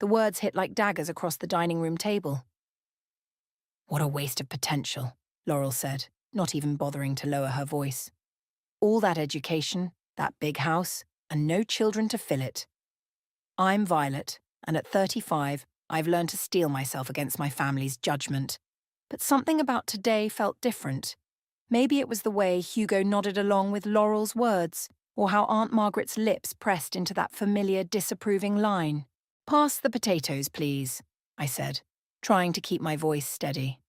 The words hit like daggers across the dining room table. What a waste of potential, Laurel said, not even bothering to lower her voice. All that education, that big house, and no children to fill it. I'm Violet, and at 35, I've learned to steel myself against my family's judgment. But something about today felt different. Maybe it was the way Hugo nodded along with Laurel's words, or how Aunt Margaret's lips pressed into that familiar, disapproving line. "Pass the potatoes, please," I said, trying to keep my voice steady.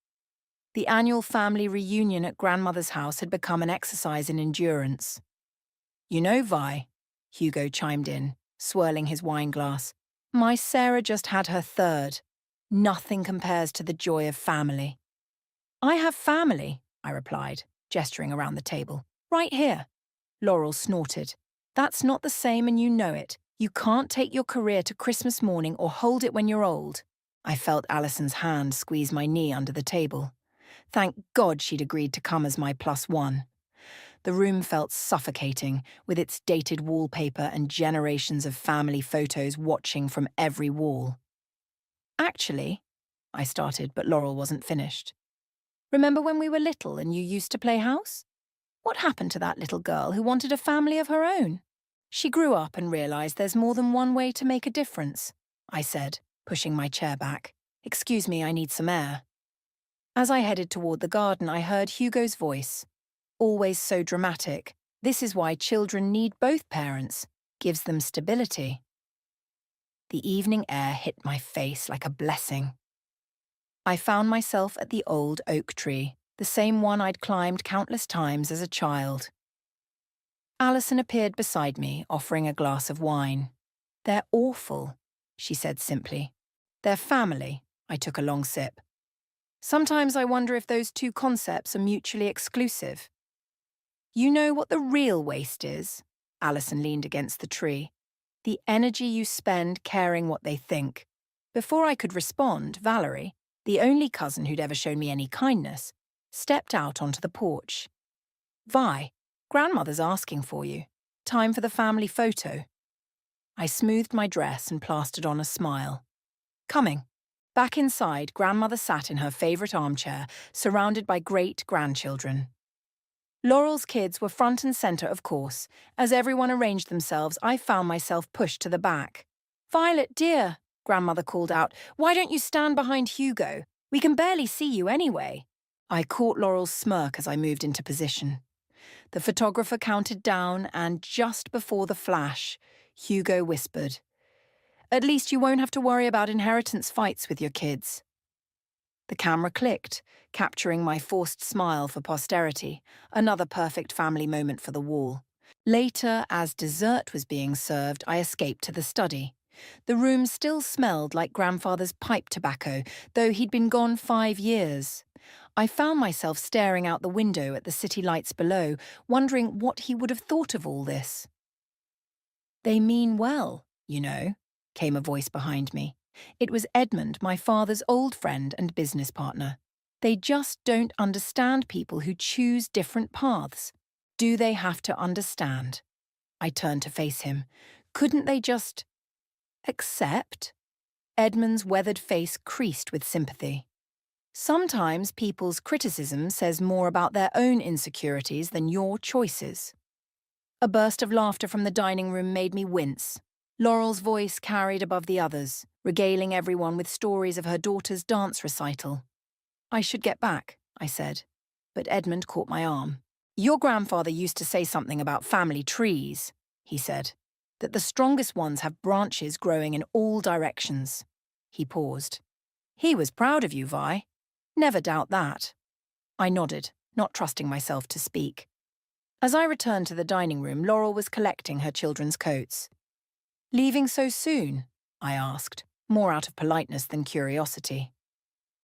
The annual family reunion at grandmother's house had become an exercise in endurance. "You know, Vi," Hugo chimed in, swirling his wine glass, "my Sarah just had her third. Nothing compares to the joy of family." "I have family," I replied, gesturing around the table. "Right here." Laurel snorted. "That's not the same and you know it. You can't take your career to Christmas morning or hold it when you're old." I felt Alison's hand squeeze my knee under the table. Thank God she'd agreed to come as my +1. The room felt suffocating, with its dated wallpaper and generations of family photos watching from every wall. "Actually," I started, but Laurel wasn't finished. "Remember when we were little and you used to play house? What happened to that little girl who wanted a family of her own? She grew up and realized there's more than one way to make a difference," I said, pushing my chair back. "Excuse me, I need some air." As I headed toward the garden, I heard Hugo's voice. Always so dramatic. "This is why children need both parents. Gives them stability." The evening air hit my face like a blessing. I found myself at the old oak tree, the same one I'd climbed countless times as a child. Alison appeared beside me, offering a glass of wine. "They're awful," she said simply. "They're family." I took a long sip. "Sometimes I wonder if those two concepts are mutually exclusive." "You know what the real waste is?" Alison leaned against the tree. "The energy you spend caring what they think." Before I could respond, Valerie, the only cousin who'd ever shown me any kindness, stepped out onto the porch. "Vi, grandmother's asking for you. Time for the family photo." I smoothed my dress and plastered on a smile. "Coming." Back inside, grandmother sat in her favourite armchair, surrounded by great-grandchildren. Laurel's kids were front and centre, of course. As everyone arranged themselves, I found myself pushed to the back. "Violet, dear," grandmother called out, "why don't you stand behind Hugo? We can barely see you anyway." I caught Laurel's smirk as I moved into position. The photographer counted down, and just before the flash, Hugo whispered, "At least you won't have to worry about inheritance fights with your kids." The camera clicked, capturing my forced smile for posterity, another perfect family moment for the wall. Later, as dessert was being served, I escaped to the study. The room still smelled like grandfather's pipe tobacco, though he'd been gone 5 years. I found myself staring out the window at the city lights below, wondering what he would have thought of all this. "They mean well, you know," came a voice behind me. It was Edmund, my father's old friend and business partner. "They just don't understand people who choose different paths. Do they have to understand?" I turned to face him. "Couldn't they just accept?" Edmund's weathered face creased with sympathy. "Sometimes people's criticism says more about their own insecurities than your choices." A burst of laughter from the dining room made me wince. Laurel's voice carried above the others, regaling everyone with stories of her daughter's dance recital. "I should get back," I said, but Edmund caught my arm. "Your grandfather used to say something about family trees," he said, "that the strongest ones have branches growing in all directions." He paused. "He was proud of you, Vi. Never doubt that." I nodded, not trusting myself to speak. As I returned to the dining room, Laurel was collecting her children's coats. "Leaving so soon?" I asked, more out of politeness than curiosity.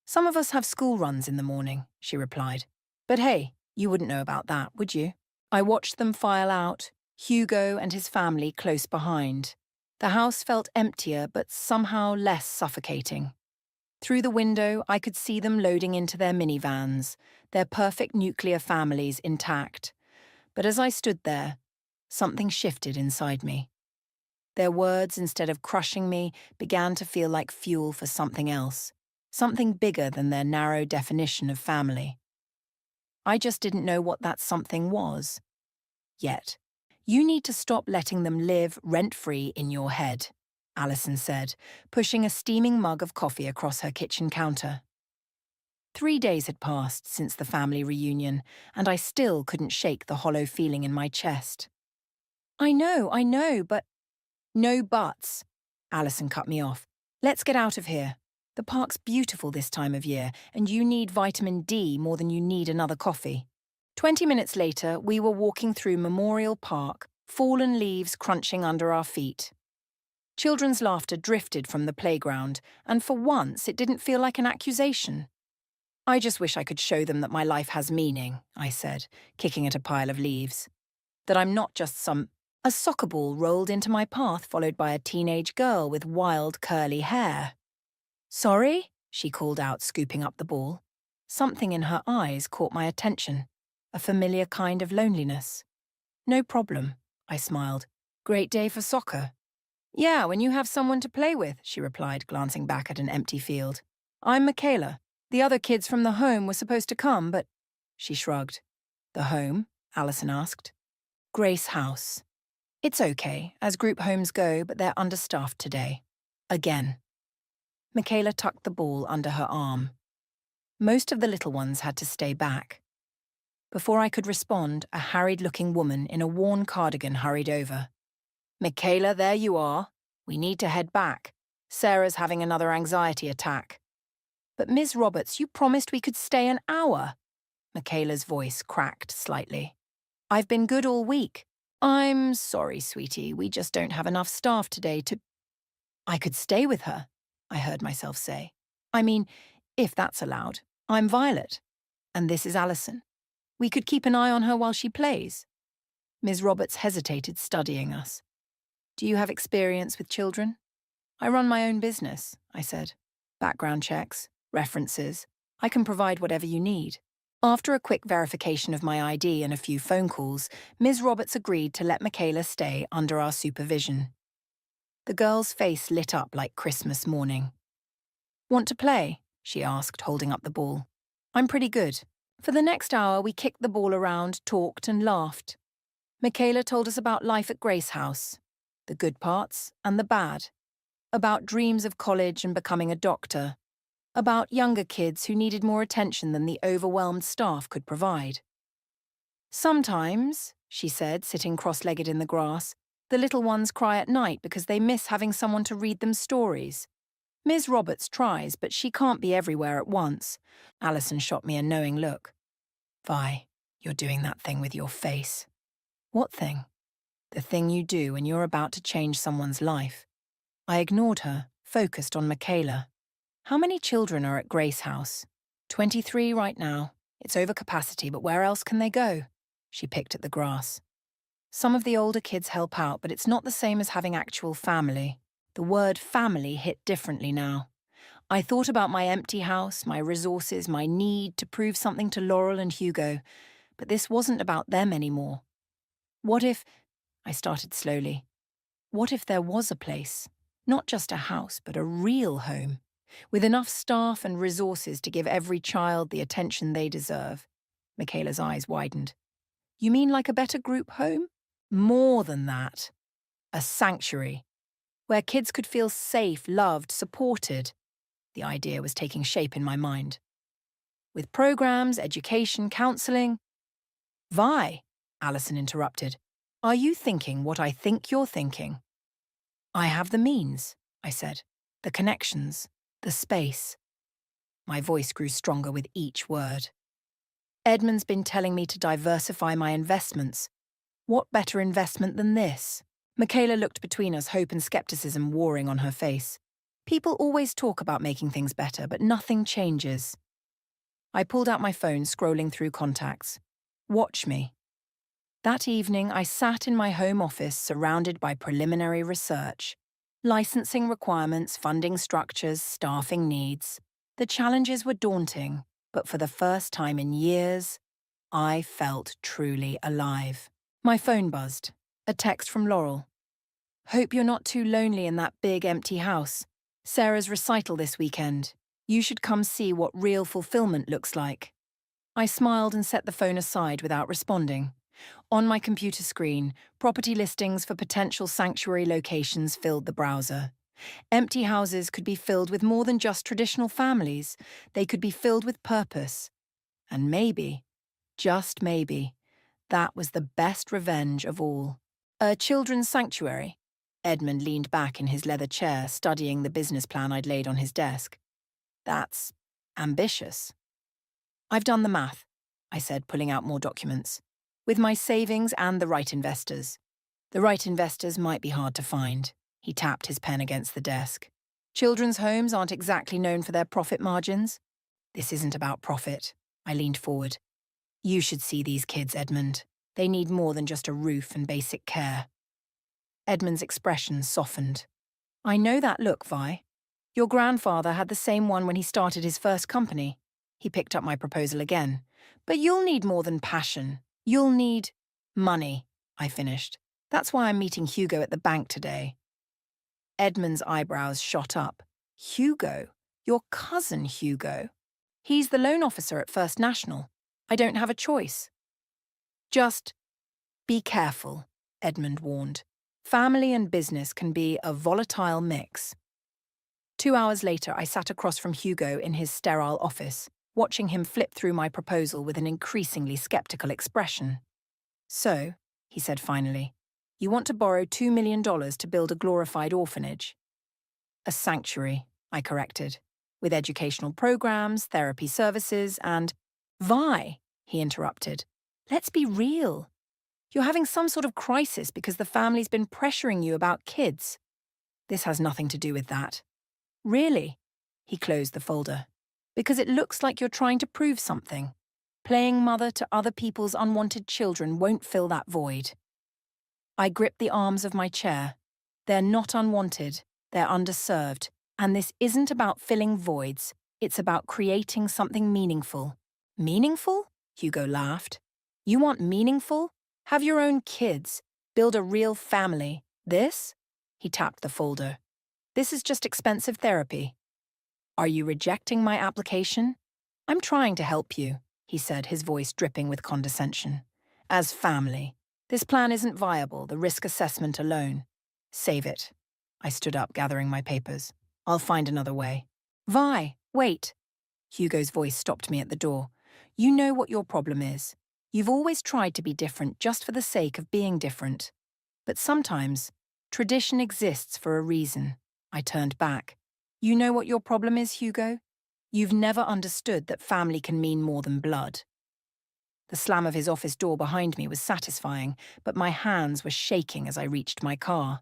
"Some of us have school runs in the morning," she replied. "But hey, you wouldn't know about that, would you?" I watched them file out, Hugo and his family close behind. The house felt emptier, but somehow less suffocating. Through the window, I could see them loading into their minivans, their perfect nuclear families intact. But as I stood there, something shifted inside me. Their words, instead of crushing me, began to feel like fuel for something else, something bigger than their narrow definition of family. I just didn't know what that something was. Yet. You need to stop letting them live rent-free in your head, Alison said, pushing a steaming mug of coffee across her kitchen counter. 3 days had passed since the family reunion, and I still couldn't shake the hollow feeling in my chest. I know, but... No buts, Alison cut me off. Let's get out of here. The park's beautiful this time of year, and you need vitamin D more than you need another coffee. 20 minutes later, we were walking through Memorial Park, fallen leaves crunching under our feet. Children's laughter drifted from the playground, and for once it didn't feel like an accusation. I just wish I could show them that my life has meaning, I said, kicking at a pile of leaves. That I'm not just A soccer ball rolled into my path, followed by a teenage girl with wild, curly hair. Sorry? She called out, scooping up the ball. Something in her eyes caught my attention, a familiar kind of loneliness. No problem, I smiled. Great day for soccer. Yeah, when you have someone to play with, she replied, glancing back at an empty field. I'm Michaela. The other kids from the home were supposed to come, but... She shrugged. The home? Alison asked. Grace House. It's okay, as group homes go, but they're understaffed today. Again. Michaela tucked the ball under her arm. Most of the little ones had to stay back. Before I could respond, a harried-looking woman in a worn cardigan hurried over. Michaela, there you are. We need to head back. Sarah's having another anxiety attack. But Ms. Roberts, you promised we could stay an hour. Michaela's voice cracked slightly. I've been good all week. I'm sorry, sweetie, we just don't have enough staff today to... I could stay with her, I heard myself say. I mean, if that's allowed. I'm Violet. And this is Alison. We could keep an eye on her while she plays. Ms. Roberts hesitated, studying us. Do you have experience with children? I run my own business, I said. Background checks, references. I can provide whatever you need. After a quick verification of my ID and a few phone calls, Ms. Roberts agreed to let Michaela stay under our supervision. The girl's face lit up like Christmas morning. Want to play? She asked, holding up the ball. I'm pretty good. For the next hour, we kicked the ball around, talked and laughed. Michaela told us about life at Grace House, the good parts and the bad, about dreams of college and becoming a doctor, about younger kids who needed more attention than the overwhelmed staff could provide. Sometimes, she said, sitting cross-legged in the grass, the little ones cry at night because they miss having someone to read them stories. Ms. Roberts tries, but she can't be everywhere at once. Alison shot me a knowing look. Vi, you're doing that thing with your face. What thing? The thing you do when you're about to change someone's life. I ignored her, focused on Michaela. How many children are at Grace House? 23 right now. It's over capacity, but where else can they go? She picked at the grass. Some of the older kids help out, but it's not the same as having actual family. The word family hit differently now. I thought about my empty house, my resources, my need to prove something to Laurel and Hugo, but this wasn't about them anymore. What if... I started slowly. What if there was a place? Not just a house, but a real home, with enough staff and resources to give every child the attention they deserve. Michaela's eyes widened. You mean like a better group home? More than that. A sanctuary, where kids could feel safe, loved, supported. The idea was taking shape in my mind. With programs, education, counselling. Vi, Alison interrupted. Are you thinking what I think you're thinking? I have the means, I said. The connections, the space. My voice grew stronger with each word. Edmund's been telling me to diversify my investments. What better investment than this? Michaela looked between us, hope and skepticism warring on her face. People always talk about making things better, but nothing changes. I pulled out my phone, scrolling through contacts. Watch me. That evening, I sat in my home office surrounded by preliminary research. Licensing requirements, funding structures, staffing needs. The challenges were daunting, but for the first time in years, I felt truly alive. My phone buzzed. A text from Laurel. Hope you're not too lonely in that big empty house. Sarah's recital this weekend. You should come see what real fulfillment looks like. I smiled and set the phone aside without responding. On my computer screen, property listings for potential sanctuary locations filled the browser. Empty houses could be filled with more than just traditional families. They could be filled with purpose. And maybe, just maybe, that was the best revenge of all. A children's sanctuary. Edmund leaned back in his leather chair, studying the business plan I'd laid on his desk. That's ambitious. I've done the math, I said, pulling out more documents. With my savings and the right investors. The right investors might be hard to find. He tapped his pen against the desk. Children's homes aren't exactly known for their profit margins. This isn't about profit. I leaned forward. You should see these kids, Edmund. They need more than just a roof and basic care. Edmund's expression softened. I know that look, Vi. Your grandfather had the same one when he started his first company. He picked up my proposal again. But you'll need more than passion. You'll need money, I finished. That's why I'm meeting Hugo at the bank today. Edmund's eyebrows shot up. Hugo? Your cousin Hugo? He's the loan officer at First National. I don't have a choice. Just be careful, Edmund warned. Family and business can be a volatile mix. 2 hours later, I sat across from Hugo in his sterile office, watching him flip through my proposal with an increasingly skeptical expression. So, he said finally, you want to borrow $2 million to build a glorified orphanage? A sanctuary, I corrected, with educational programs, therapy services, and… Vi, he interrupted. Let's be real. You're having some sort of crisis because the family's been pressuring you about kids. This has nothing to do with that. Really? He closed the folder. Because it looks like you're trying to prove something. Playing mother to other people's unwanted children won't fill that void. I gripped the arms of my chair. They're not unwanted, they're underserved, and this isn't about filling voids, it's about creating something meaningful. Meaningful? Hugo laughed. You want meaningful? Have your own kids. Build a real family. This? He tapped the folder. This is just expensive therapy. Are you rejecting my application? I'm trying to help you, he said, his voice dripping with condescension. As family. This plan isn't viable, the risk assessment alone. Save it. I stood up, gathering my papers. I'll find another way. Vi, wait. Hugo's voice stopped me at the door. You know what your problem is. You've always tried to be different just for the sake of being different. But sometimes, tradition exists for a reason. I turned back. You know what your problem is, Hugo? You've never understood that family can mean more than blood. The slam of his office door behind me was satisfying, but my hands were shaking as I reached my car.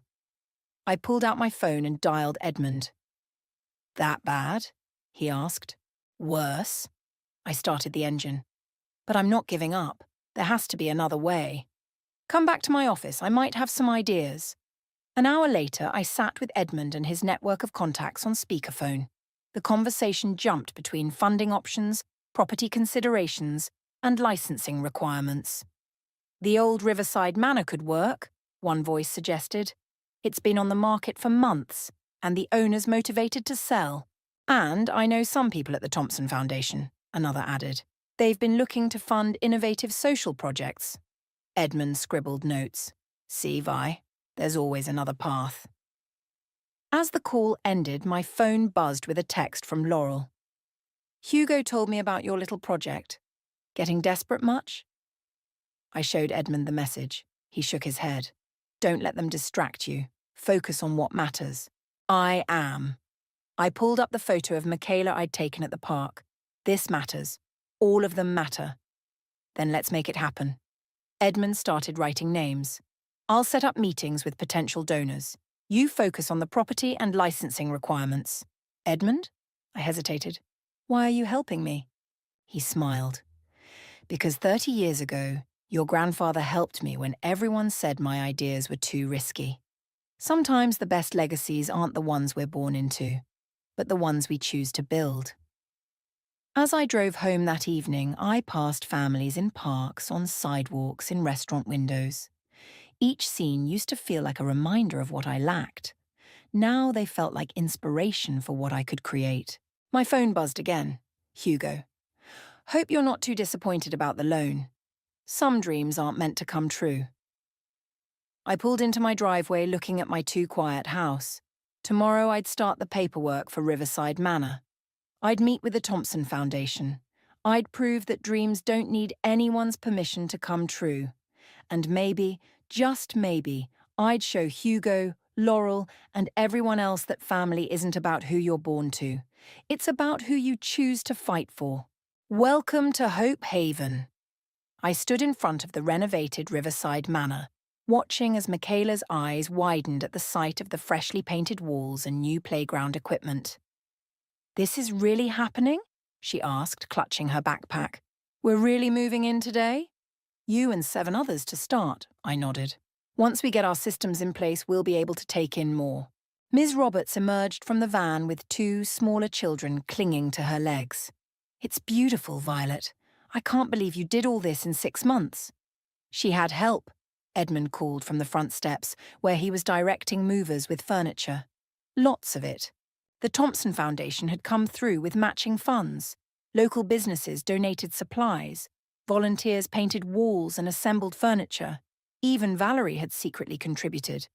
I pulled out my phone and dialed Edmund. That bad? He asked. Worse? I started the engine. But I'm not giving up. There has to be another way. Come back to my office, I might have some ideas. An hour later, I sat with Edmund and his network of contacts on speakerphone. The conversation jumped between funding options, property considerations, and licensing requirements. The old Riverside Manor could work, one voice suggested. It's been on the market for months, and the owner's motivated to sell. And I know some people at the Thompson Foundation, another added. They've been looking to fund innovative social projects. Edmund scribbled notes. See, Vi, there's always another path. As the call ended, my phone buzzed with a text from Laurel. Hugo told me about your little project. Getting desperate much? I showed Edmund the message. He shook his head. Don't let them distract you. Focus on what matters. I am. I pulled up the photo of Michaela I'd taken at the park. This matters. All of them matter. Then let's make it happen. Edmund started writing names. I'll set up meetings with potential donors. You focus on the property and licensing requirements. Edmund? I hesitated. Why are you helping me? He smiled. Because 30 years ago, your grandfather helped me when everyone said my ideas were too risky. Sometimes the best legacies aren't the ones we're born into, but the ones we choose to build. As I drove home that evening, I passed families in parks, on sidewalks, in restaurant windows. Each scene used to feel like a reminder of what I lacked. Now they felt like inspiration for what I could create. My phone buzzed again. Hugo. Hope you're not too disappointed about the loan. Some dreams aren't meant to come true. I pulled into my driveway looking at my too quiet house. Tomorrow I'd start the paperwork for Riverside Manor. I'd meet with the Thompson Foundation. I'd prove that dreams don't need anyone's permission to come true. And maybe, just maybe, I'd show Hugo, Laurel, and everyone else that family isn't about who you're born to. It's about who you choose to fight for. Welcome to Hope Haven. I stood in front of the renovated Riverside Manor, watching as Michaela's eyes widened at the sight of the freshly painted walls and new playground equipment. This is really happening? She asked, clutching her backpack. We're really moving in today? You and 7 others to start, I nodded. Once we get our systems in place, we'll be able to take in more. Ms. Roberts emerged from the van with 2 smaller children clinging to her legs. It's beautiful, Violet. I can't believe you did all this in 6 months. She had help, Edmund called from the front steps, where he was directing movers with furniture. Lots of it. The Thompson Foundation had come through with matching funds. Local businesses donated supplies. Volunteers painted walls and assembled furniture. Even Valerie had secretly contributed,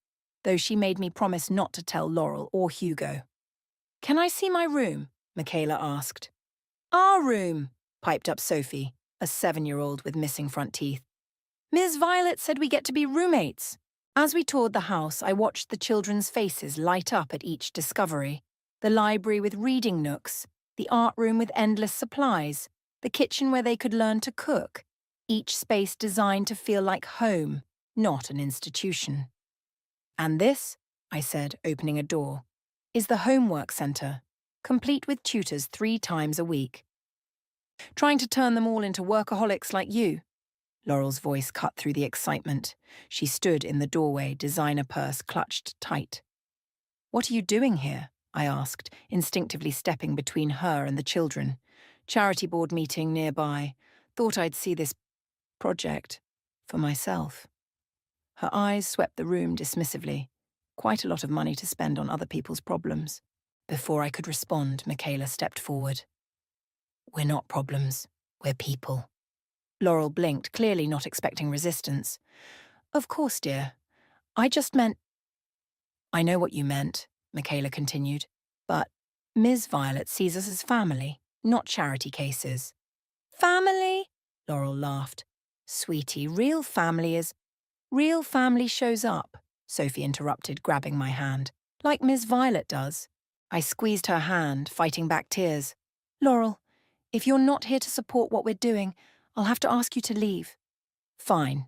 though she made me promise not to tell Laurel or Hugo. Can I see my room? Michaela asked. Our room, piped up Sophie, a 7-year-old with missing front teeth. Ms. Violet said we get to be roommates. As we toured the house, I watched the children's faces light up at each discovery. The library with reading nooks, the art room with endless supplies, the kitchen where they could learn to cook, each space designed to feel like home, not an institution. And this, I said, opening a door, is the homework centre, complete with tutors 3 times a week. Trying to turn them all into workaholics like you? Laurel's voice cut through the excitement. She stood in the doorway, designer purse clutched tight. What are you doing here? I asked, instinctively stepping between her and the children. Charity board meeting nearby. Thought I'd see this project for myself. Her eyes swept the room dismissively. Quite a lot of money to spend on other people's problems. Before I could respond, Michaela stepped forward. We're not problems. We're people. Laurel blinked, clearly not expecting resistance. Of course, dear. I just meant... I know what you meant, Michaela continued, but Ms. Violet sees us as family, not charity cases. Family? Laurel laughed. Sweetie, real family shows up, Sophie interrupted, grabbing my hand, like Ms. Violet does. I squeezed her hand, fighting back tears. Laurel, if you're not here to support what we're doing, I'll have to ask you to leave. Fine.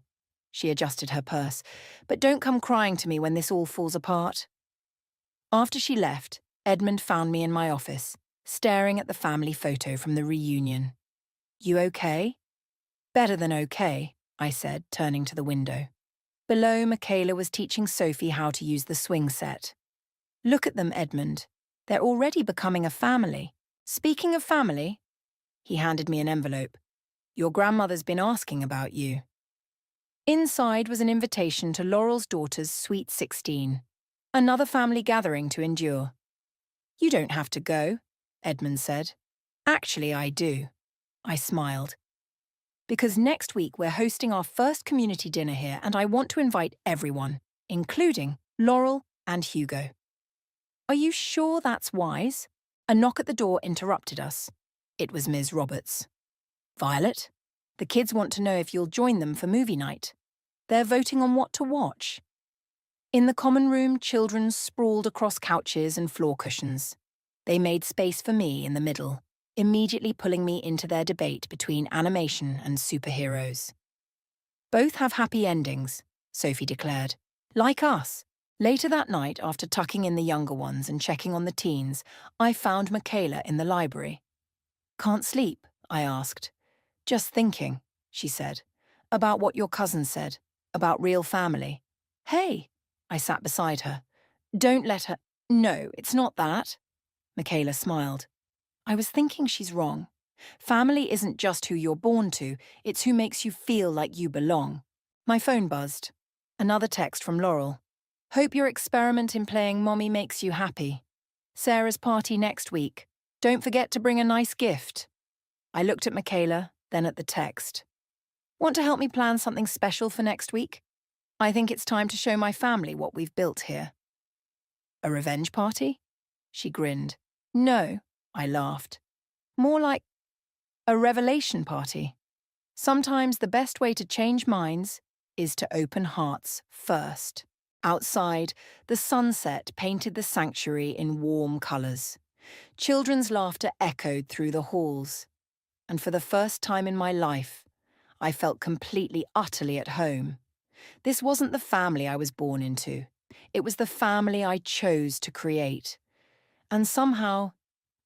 She adjusted her purse, but don't come crying to me when this all falls apart. After she left, Edmund found me in my office, staring at the family photo from the reunion. You okay? Better than okay, I said, turning to the window. Below, Michaela was teaching Sophie how to use the swing set. Look at them, Edmund. They're already becoming a family. Speaking of family, he handed me an envelope. Your grandmother's been asking about you. Inside was an invitation to Laurel's daughter's Sweet 16. Another family gathering to endure. You don't have to go, Edmund said. Actually, I do. I smiled. Because next week we're hosting our first community dinner here and I want to invite everyone, including Laurel and Hugo. Are you sure that's wise? A knock at the door interrupted us. It was Ms. Roberts. Violet, the kids want to know if you'll join them for movie night. They're voting on what to watch. In the common room, children sprawled across couches and floor cushions. They made space for me in the middle, immediately pulling me into their debate between animation and superheroes. Both have happy endings, Sophie declared. Like us. Later that night, after tucking in the younger ones and checking on the teens, I found Michaela in the library. Can't sleep? I asked. Just thinking, she said, about what your cousin said, about real family. Hey, I sat beside her. Don't let her... No, it's not that. Michaela smiled. I was thinking she's wrong. Family isn't just who you're born to, it's who makes you feel like you belong. My phone buzzed. Another text from Laurel. Hope your experiment in playing Mommy makes you happy. Sarah's party next week. Don't forget to bring a nice gift. I looked at Michaela, then at the text. Want to help me plan something special for next week? I think it's time to show my family what we've built here. A revenge party? She grinned. No, I laughed. More like a revelation party. Sometimes the best way to change minds is to open hearts first. Outside, the sunset painted the sanctuary in warm colours. Children's laughter echoed through the halls. And for the first time in my life, I felt completely, utterly at home. This wasn't the family I was born into. It was the family I chose to create. And somehow,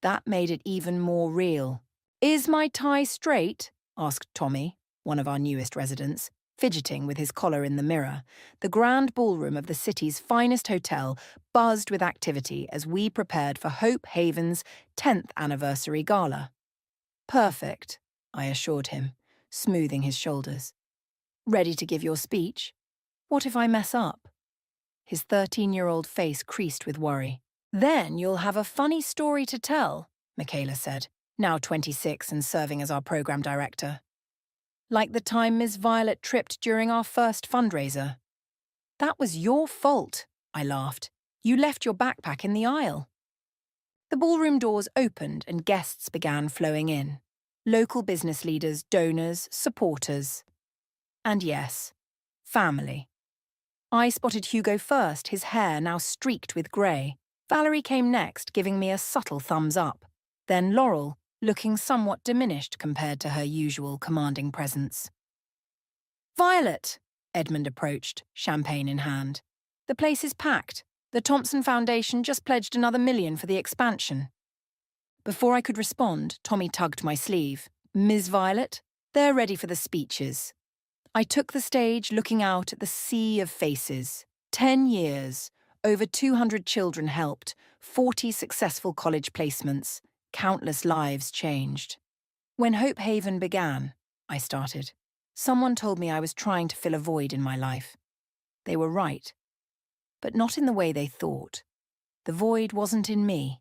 that made it even more real. Is my tie straight? Asked Tommy, one of our newest residents, fidgeting with his collar in the mirror. The grand ballroom of the city's finest hotel buzzed with activity as we prepared for Hope Haven's 10th anniversary gala. Perfect, I assured him, smoothing his shoulders. Ready to give your speech? What if I mess up? His 13-year-old face creased with worry. Then you'll have a funny story to tell, Michaela said, now 26 and serving as our program director. Like the time Ms. Violet tripped during our first fundraiser. That was your fault, I laughed. You left your backpack in the aisle. The ballroom doors opened and guests began flowing in. Local business leaders, donors, supporters. And yes, family. I spotted Hugo first, his hair now streaked with grey. Valerie came next, giving me a subtle thumbs up. Then Laurel, looking somewhat diminished compared to her usual commanding presence. Violet! Edmund approached, champagne in hand. The place is packed. The Thompson Foundation just pledged another $1 million for the expansion. Before I could respond, Tommy tugged my sleeve. Ms. Violet, they're ready for the speeches. I took the stage looking out at the sea of faces. 10 years, over 200 children helped, 40 successful college placements, countless lives changed. When Hope Haven began, I started, someone told me I was trying to fill a void in my life. They were right, but not in the way they thought. The void wasn't in me.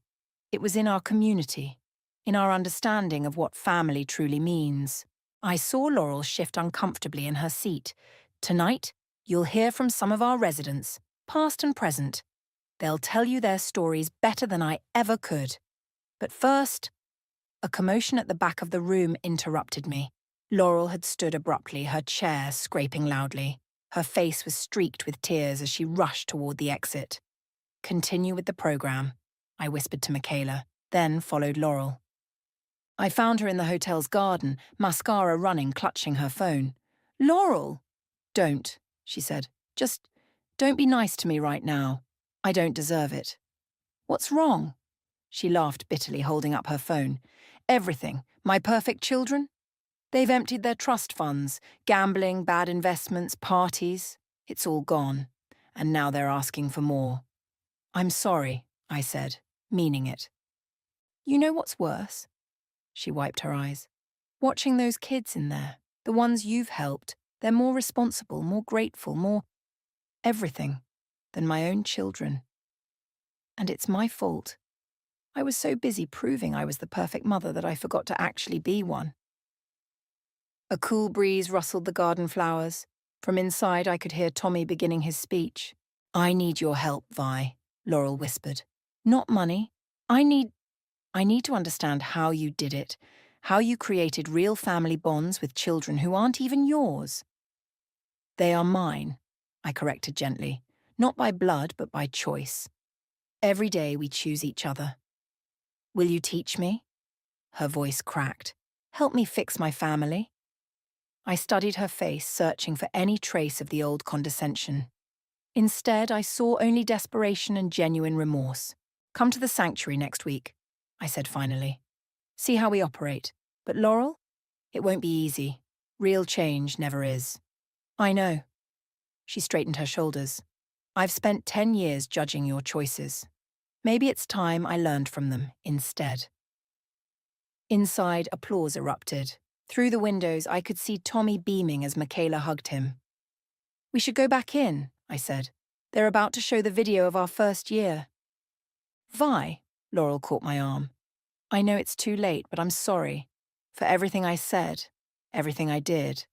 It was in our community, in our understanding of what family truly means. I saw Laurel shift uncomfortably in her seat. Tonight, you'll hear from some of our residents, past and present. They'll tell you their stories better than I ever could. But first, a commotion at the back of the room interrupted me. Laurel had stood abruptly, her chair scraping loudly. Her face was streaked with tears as she rushed toward the exit. Continue with the program, I whispered to Michaela, then followed Laurel. I found her in the hotel's garden, mascara running, clutching her phone. Laurel! Don't, she said. Just don't be nice to me right now. I don't deserve it. What's wrong? She laughed bitterly, holding up her phone. Everything. My perfect children? They've emptied their trust funds, gambling, bad investments, parties. It's all gone. And now they're asking for more. I'm sorry, I said, meaning it. You know what's worse? She wiped her eyes. Watching those kids in there, the ones you've helped, they're more responsible, more grateful, more everything than my own children. And it's my fault. I was so busy proving I was the perfect mother that I forgot to actually be one. A cool breeze rustled the garden flowers. From inside, I could hear Tommy beginning his speech. I need your help, Vi, Laurel whispered. Not money. I need to understand how you did it, how you created real family bonds with children who aren't even yours. They are mine, I corrected gently, not by blood but by choice. Every day we choose each other. Will you teach me? Her voice cracked. Help me fix my family. I studied her face, searching for any trace of the old condescension. Instead, I saw only desperation and genuine remorse. Come to the sanctuary next week, I said finally. See how we operate. But Laurel? It won't be easy. Real change never is. I know. She straightened her shoulders. I've spent 10 years judging your choices. Maybe it's time I learned from them instead. Inside, applause erupted. Through the windows, I could see Tommy beaming as Michaela hugged him. We should go back in, I said. They're about to show the video of our first year. Vi, Laurel caught my arm. I know it's too late, but I'm sorry. For everything I said, everything I did.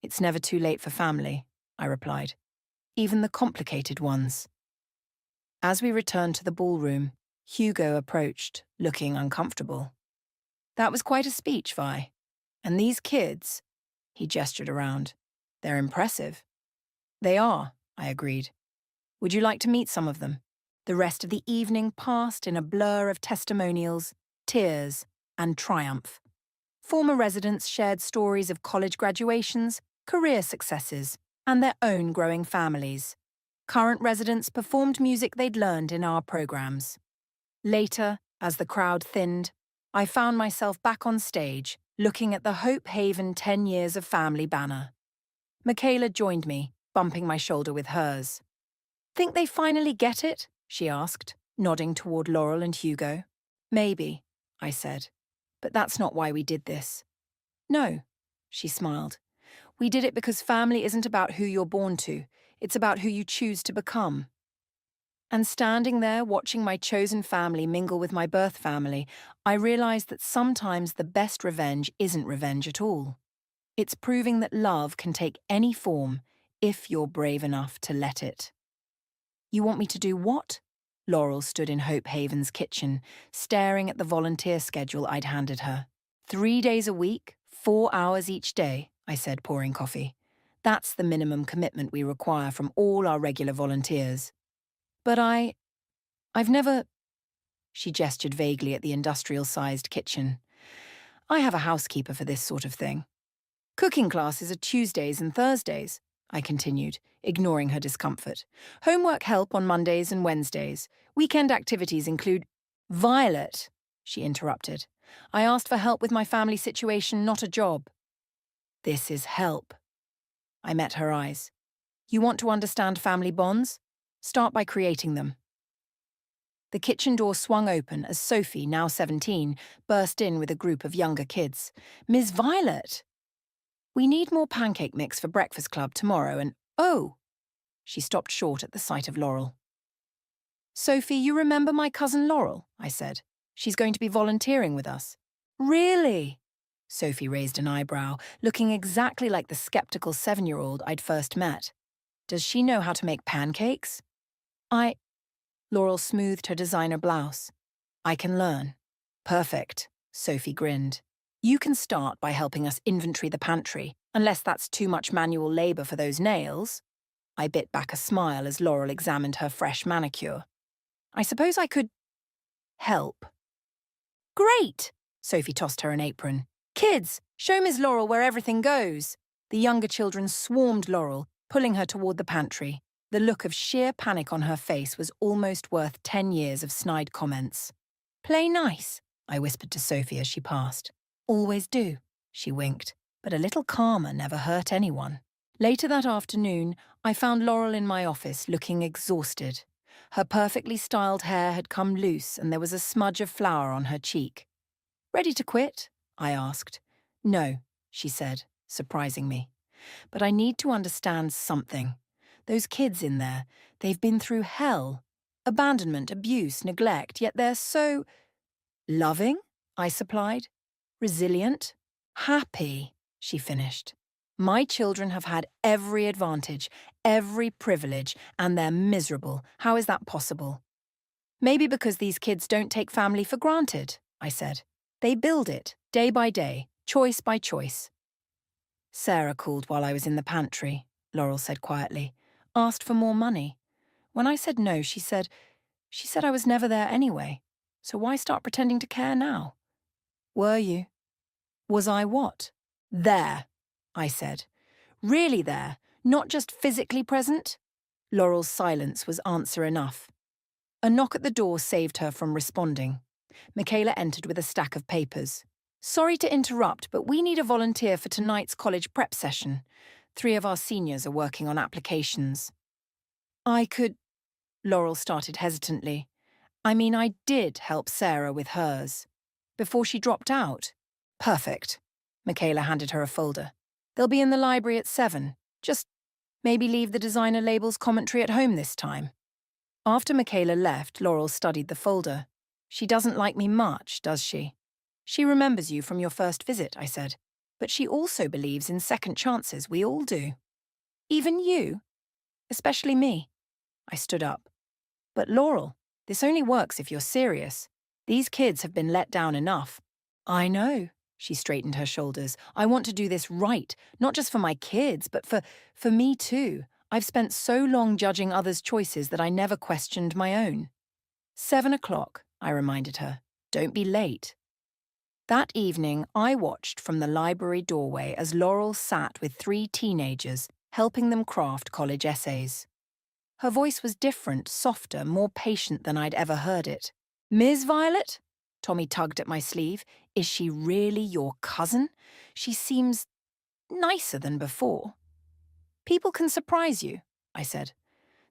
It's never too late for family, I replied. Even the complicated ones. As we returned to the ballroom, Hugo approached, looking uncomfortable. That was quite a speech, Vi. And these kids, he gestured around, they're impressive. They are, I agreed. Would you like to meet some of them? The rest of the evening passed in a blur of testimonials, tears, and triumph. Former residents shared stories of college graduations, career successes, and their own growing families. Current residents performed music they'd learned in our programs. Later, as the crowd thinned, I found myself back on stage, looking at the Hope Haven 10 Years of Family banner. Michaela joined me, bumping my shoulder with hers. Think they finally get it? She asked, nodding toward Laurel and Hugo. Maybe, I said. But that's not why we did this. No, she smiled. We did it because family isn't about who you're born to. It's about who you choose to become. And standing there watching my chosen family mingle with my birth family, I realized that sometimes the best revenge isn't revenge at all. It's proving that love can take any form if you're brave enough to let it. You want me to do what? Laurel stood in Hope Haven's kitchen, staring at the volunteer schedule I'd handed her. 3 days a week, 4 hours each day, I said, pouring coffee. That's the minimum commitment we require from all our regular volunteers. But I've never... She gestured vaguely at the industrial-sized kitchen. I have a housekeeper for this sort of thing. Cooking classes are Tuesdays and Thursdays, I continued, ignoring her discomfort. Homework help on Mondays and Wednesdays. Weekend activities include... Violet, she interrupted. I asked for help with my family situation, not a job. This is help. I met her eyes. You want to understand family bonds? Start by creating them. The kitchen door swung open as Sophie, now 17, burst in with a group of younger kids. Ms. Violet! We need more pancake mix for breakfast club tomorrow and... Oh! She stopped short at the sight of Laurel. Sophie, you remember my cousin Laurel? I said. She's going to be volunteering with us. Really? Sophie raised an eyebrow, looking exactly like the skeptical 7-year-old I'd first met. Does she know how to make pancakes? Laurel smoothed her designer blouse. I can learn. Perfect, Sophie grinned. You can start by helping us inventory the pantry, unless that's too much manual labor for those nails. I bit back a smile as Laurel examined her fresh manicure. I suppose I could... help. Great! Sophie tossed her an apron. Kids, show Ms. Laurel where everything goes. The younger children swarmed Laurel, pulling her toward the pantry. The look of sheer panic on her face was almost worth 10 years of snide comments. Play nice, I whispered to Sophie as she passed. Always do, she winked, but a little calmer never hurt anyone. Later that afternoon, I found Laurel in my office looking exhausted. Her perfectly styled hair had come loose and there was a smudge of flour on her cheek. Ready to quit? I asked. No, she said, surprising me. But I need to understand something. Those kids in there, they've been through hell. Abandonment, abuse, neglect, yet they're so... Loving, I supplied. Resilient. Happy, she finished. My children have had every advantage, every privilege, and they're miserable. How is that possible? Maybe because these kids don't take family for granted, I said. They build it, day by day, choice by choice. Sarah called while I was in the pantry, Laurel said quietly. Asked for more money. When I said no, she said I was never there anyway, so why start pretending to care now? Were you? Was I what? There, I said. Really there, not just physically present? Laurel's silence was answer enough. A knock at the door saved her from responding. Michaela entered with a stack of papers. Sorry to interrupt, but we need a volunteer for tonight's college prep session. 3 of our seniors are working on applications. I could... Laurel started hesitantly. I did help Sarah with hers. Before she dropped out. Perfect. Michaela handed her a folder. They'll be in the library at 7. Just Maybe leave the designer labels commentary at home this time. After Michaela left, Laurel studied the folder. She doesn't like me much, does she? She remembers you from your first visit, I said. But she also believes in second chances, we all do. Even you? Especially me. I stood up. But Laurel, this only works if you're serious. These kids have been let down enough. I know, she straightened her shoulders. I want to do this right, not just for my kids, but for me too. I've spent so long judging others' choices that I never questioned my own. 7 o'clock, I reminded her. Don't be late. That evening, I watched from the library doorway as Laurel sat with 3 teenagers, helping them craft college essays. Her voice was different, softer, more patient than I'd ever heard it. Ms. Violet? Tommy tugged at my sleeve. Is she really your cousin? She seems nicer than before. People can surprise you, I said.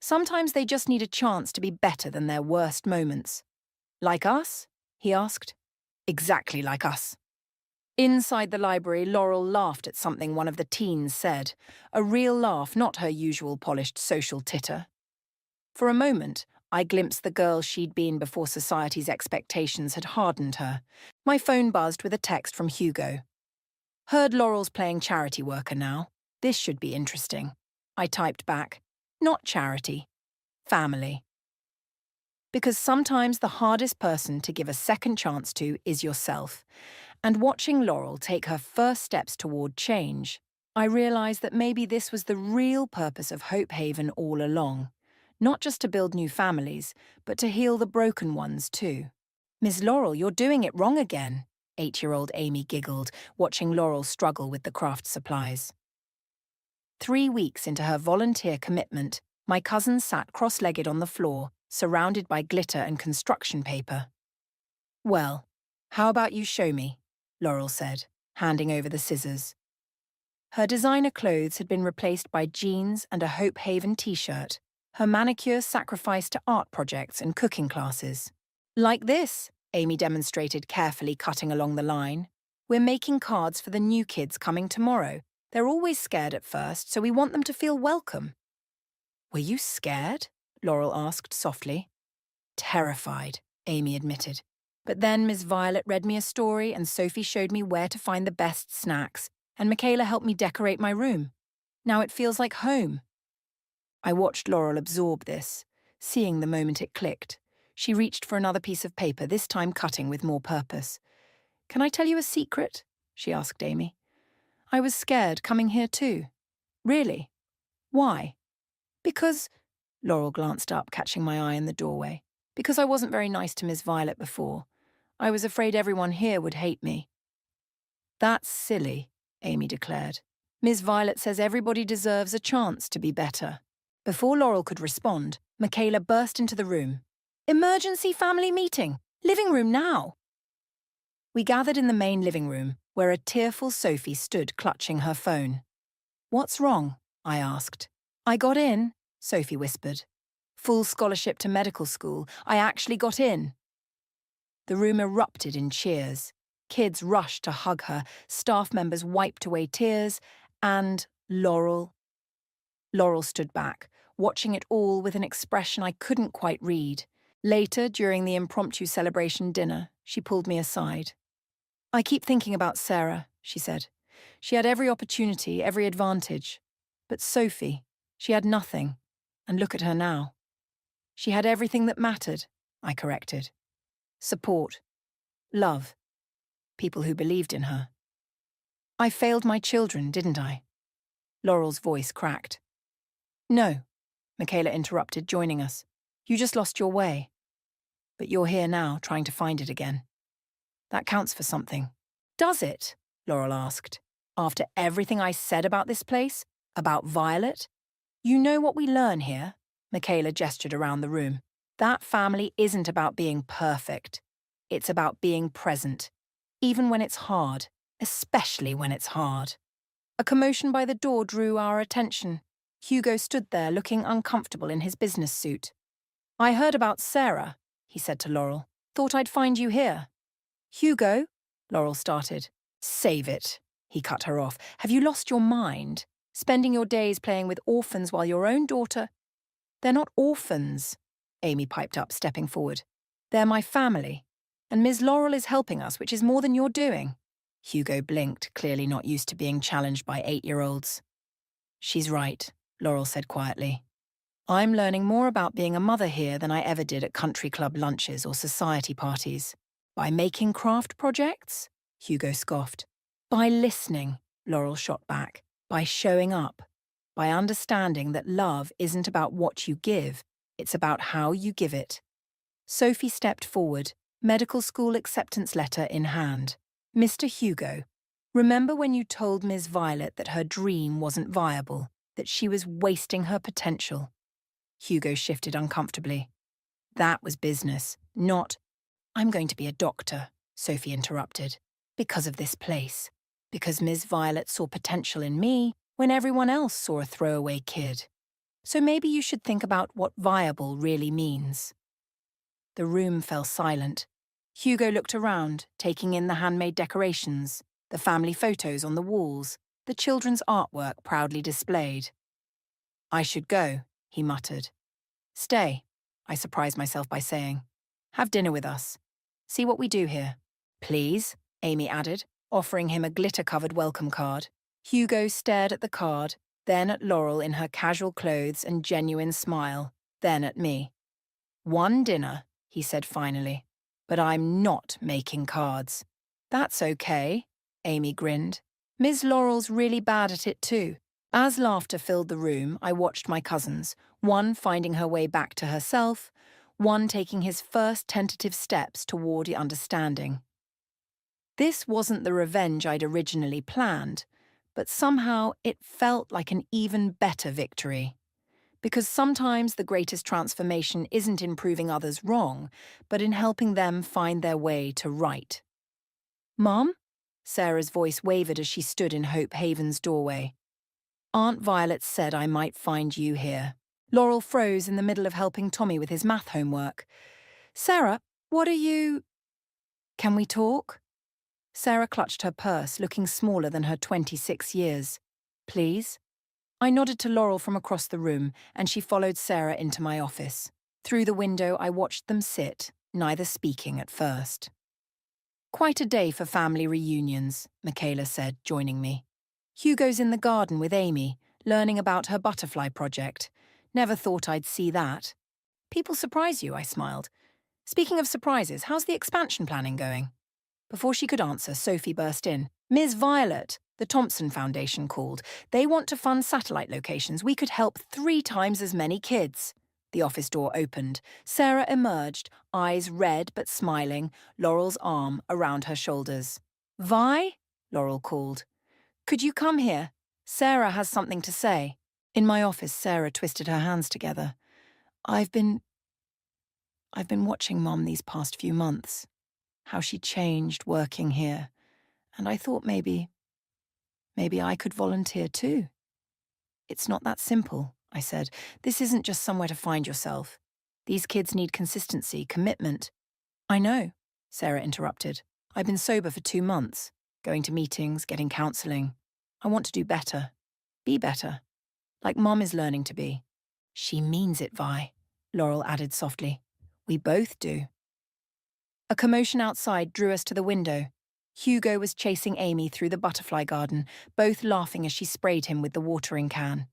Sometimes they just need a chance to be better than their worst moments. Like us? He asked. Exactly like us. Inside the library, Laurel laughed at something one of the teens said. A real laugh, not her usual polished social titter. For a moment, I glimpsed the girl she'd been before society's expectations had hardened her. My phone buzzed with a text from Hugo. Heard Laurel's playing charity worker now. This should be interesting. I typed back, not charity, family. Because sometimes the hardest person to give a second chance to is yourself. And watching Laurel take her first steps toward change, I realized that maybe this was the real purpose of Hope Haven all along. Not just to build new families, but to heal the broken ones too. Ms. Laurel, you're doing it wrong again, 8-year-old Amy giggled, watching Laurel struggle with the craft supplies. 3 weeks into her volunteer commitment, my cousin sat cross-legged on the floor, surrounded by glitter and construction paper. Well, how about you show me? Laurel said, handing over the scissors. Her designer clothes had been replaced by jeans and a Hope Haven t-shirt. Her manicure sacrificed to art projects and cooking classes. Like this, Amy demonstrated, carefully cutting along the line. We're making cards for the new kids coming tomorrow. They're always scared at first, so we want them to feel welcome. Were you scared? Laurel asked softly. Terrified, Amy admitted. But then Ms. Violet read me a story and Sophie showed me where to find the best snacks, and Michaela helped me decorate my room. Now it feels like home. I watched Laurel absorb this, seeing the moment it clicked. She reached for another piece of paper, this time cutting with more purpose. Can I tell you a secret? She asked Amy. I was scared coming here too. Really? Why? Because, Laurel glanced up, catching my eye in the doorway. Because I wasn't very nice to Miss Violet before. I was afraid everyone here would hate me. That's silly, Amy declared. Miss Violet says everybody deserves a chance to be better. Before Laurel could respond, Michaela burst into the room. Emergency family meeting! Living room now! We gathered in the main living room, where a tearful Sophie stood clutching her phone. What's wrong? I asked. I got in, Sophie whispered. Full scholarship to medical school. I actually got in. The room erupted in cheers. Kids rushed to hug her, staff members wiped away tears, and Laurel. Laurel stood back, watching it all with an expression I couldn't quite read. Later, during the impromptu celebration dinner, she pulled me aside. I keep thinking about Sarah, she said. She had every opportunity, every advantage. But Sophie, she had nothing. And look at her now. She had everything that mattered, I corrected. Support. Love. People who believed in her. I failed my children, didn't I? Laurel's voice cracked. No, Michaela interrupted, joining us. You just lost your way. But you're here now, trying to find it again. That counts for something. Does it? Laurel asked. After everything I said about this place, about Violet? You know what we learn here? Michaela gestured around the room. That family isn't about being perfect. It's about being present, even when it's hard, especially when it's hard. A commotion by the door drew our attention. Hugo stood there looking uncomfortable in his business suit. I heard about Sarah, he said to Laurel. Thought I'd find you here. Hugo? Laurel started. Save it, he cut her off. Have you lost your mind? Spending your days playing with orphans while your own daughter— They're not orphans, Amy piped up, stepping forward. They're my family. And Ms. Laurel is helping us, which is more than you're doing. Hugo blinked, clearly not used to being challenged by 8-year-olds. She's right, Laurel said quietly. I'm learning more about being a mother here than I ever did at country club lunches or society parties. By making craft projects? Hugo scoffed. By listening, Laurel shot back. By showing up. By understanding that love isn't about what you give, it's about how you give it. Sophie stepped forward, medical school acceptance letter in hand. Mr. Hugo, remember when you told Ms. Violet that her dream wasn't viable, that she was wasting her potential? Hugo shifted uncomfortably. That was business, not— I'm going to be a doctor, Sophie interrupted. Because of this place. Because Ms. Violet saw potential in me when everyone else saw a throwaway kid. So maybe you should think about what viable really means. The room fell silent. Hugo looked around, taking in the handmade decorations, the family photos on the walls, the children's artwork proudly displayed. I should go, he muttered. Stay, I surprised myself by saying. Have dinner with us. See what we do here. Please, Amy added, offering him a glitter-covered welcome card. Hugo stared at the card, then at Laurel in her casual clothes and genuine smile, then at me. One dinner, he said finally, but I'm not making cards. That's okay, Amy grinned. Ms. Laurel's really bad at it too. As laughter filled the room, I watched my cousins, one finding her way back to herself, one taking his first tentative steps toward understanding. This wasn't the revenge I'd originally planned, but somehow it felt like an even better victory. Because sometimes the greatest transformation isn't in proving others wrong, but in helping them find their way to right. Mom? Sarah's voice wavered as she stood in Hope Haven's doorway. Aunt Violet said I might find you here. Laurel froze in the middle of helping Tommy with his math homework. Sarah, what are you— Can we talk? Sarah clutched her purse, looking smaller than her 26 years. Please? I nodded to Laurel from across the room, and she followed Sarah into my office. Through the window, I watched them sit, neither speaking at first. Quite a day for family reunions, Michaela said, joining me. Hugo's in the garden with Amy, learning about her butterfly project. Never thought I'd see that. People surprise you, I smiled. Speaking of surprises, how's the expansion planning going? Before she could answer, Sophie burst in. Ms. Violet, the Thompson Foundation called. They want to fund satellite locations. We could help 3 times as many kids. The office door opened. Sarah emerged, eyes red but smiling, Laurel's arm around her shoulders. Vi? Laurel called. Could you come here? Sarah has something to say. In my office, Sarah twisted her hands together. I've been watching Mom these past few months. How she changed working here. And I thought maybe I could volunteer too. It's not that simple, I said. This isn't just somewhere to find yourself. These kids need consistency, commitment. I know, Sarah interrupted. I've been sober for 2 months, going to meetings, getting counselling. I want to do better. Be better. Like Mom is learning to be. She means it, Vi, Laurel added softly. We both do. A commotion outside drew us to the window. Hugo was chasing Amy through the butterfly garden, both laughing as she sprayed him with the watering can.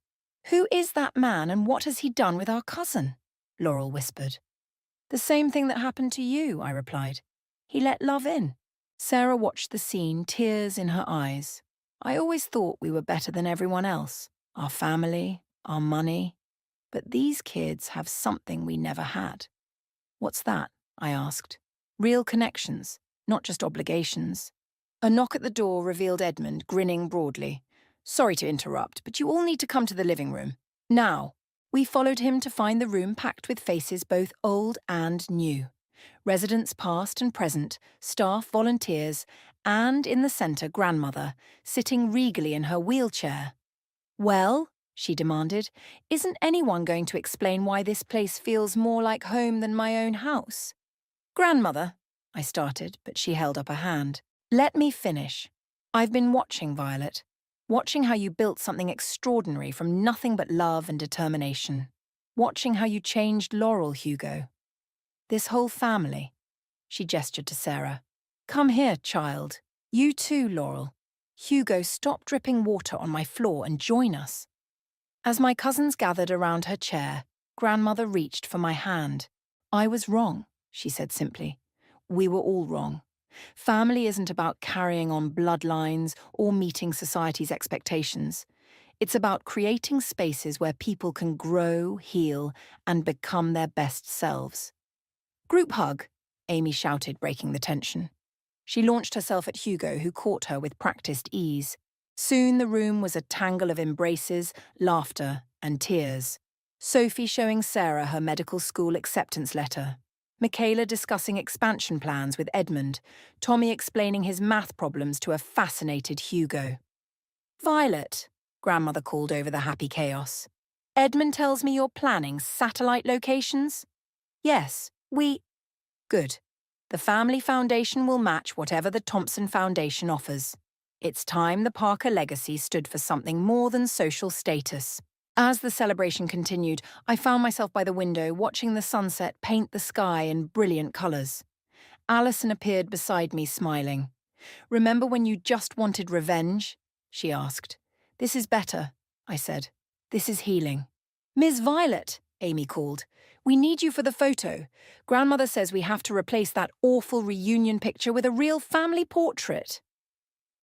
Who is that man and what has he done with our cousin? Laurel whispered. The same thing that happened to you, I replied. He let love in. Sarah watched the scene, tears in her eyes. I always thought we were better than everyone else. Our family, our money. But these kids have something we never had. What's that? I asked. Real connections, not just obligations. A knock at the door revealed Edmund, grinning broadly. Sorry to interrupt, but you all need to come to the living room. Now. We followed him to find the room packed with faces both old and new. Residents past and present, staff, volunteers, and in the centre, grandmother, sitting regally in her wheelchair. Well, she demanded, isn't anyone going to explain why this place feels more like home than my own house? Grandmother, I started, but she held up a hand. Let me finish. I've been watching Violet. Watching how you built something extraordinary from nothing but love and determination. Watching how you changed Laurel, Hugo. This whole family. She gestured to Sarah. Come here, child. You too, Laurel. Hugo, stop dripping water on my floor and join us. As my cousins gathered around her chair, Grandmother reached for my hand. I was wrong, she said simply. We were all wrong. Family isn't about carrying on bloodlines or meeting society's expectations. It's about creating spaces where people can grow, heal, and become their best selves. Group hug, Amy shouted, breaking the tension. She launched herself at Hugo, who caught her with practiced ease. Soon the room was a tangle of embraces, laughter, and tears. Sophie showing Sarah her medical school acceptance letter. Michaela discussing expansion plans with Edmund. Tommy explaining his math problems to a fascinated Hugo. Violet, Grandmother called over the happy chaos. Edmund tells me you're planning satellite locations? Yes, we... Good. The Family Foundation will match whatever the Thompson Foundation offers. It's time the Parker legacy stood for something more than social status. As the celebration continued, I found myself by the window watching the sunset paint the sky in brilliant colours. Alison appeared beside me, smiling. Remember when you just wanted revenge? She asked. This is better, I said. This is healing. Ms. Violet, Amy called. We need you for the photo. Grandmother says we have to replace that awful reunion picture with a real family portrait.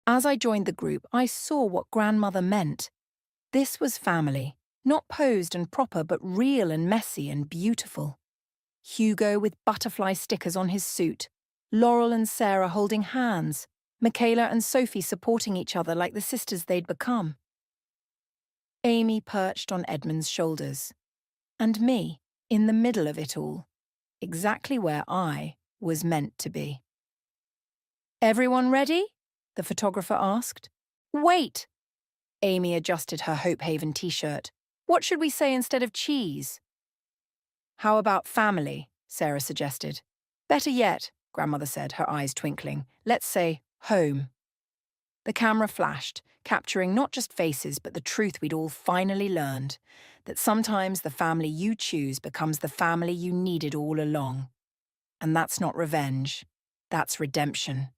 As I joined the group, I saw what Grandmother meant. This was family, not posed and proper, but real and messy and beautiful. Hugo with butterfly stickers on his suit, Laurel and Sarah holding hands, Michaela and Sophie supporting each other like the sisters they'd become. Amy perched on Edmund's shoulders. And me, in the middle of it all, exactly where I was meant to be. Everyone ready? The photographer asked. Wait! Amy adjusted her Hope Haven t-shirt. What should we say instead of cheese? How about family? Sarah suggested. Better yet, Grandmother said, her eyes twinkling. Let's say home. The camera flashed, capturing not just faces but the truth we'd all finally learned, that sometimes the family you choose becomes the family you needed all along. And that's not revenge, that's redemption.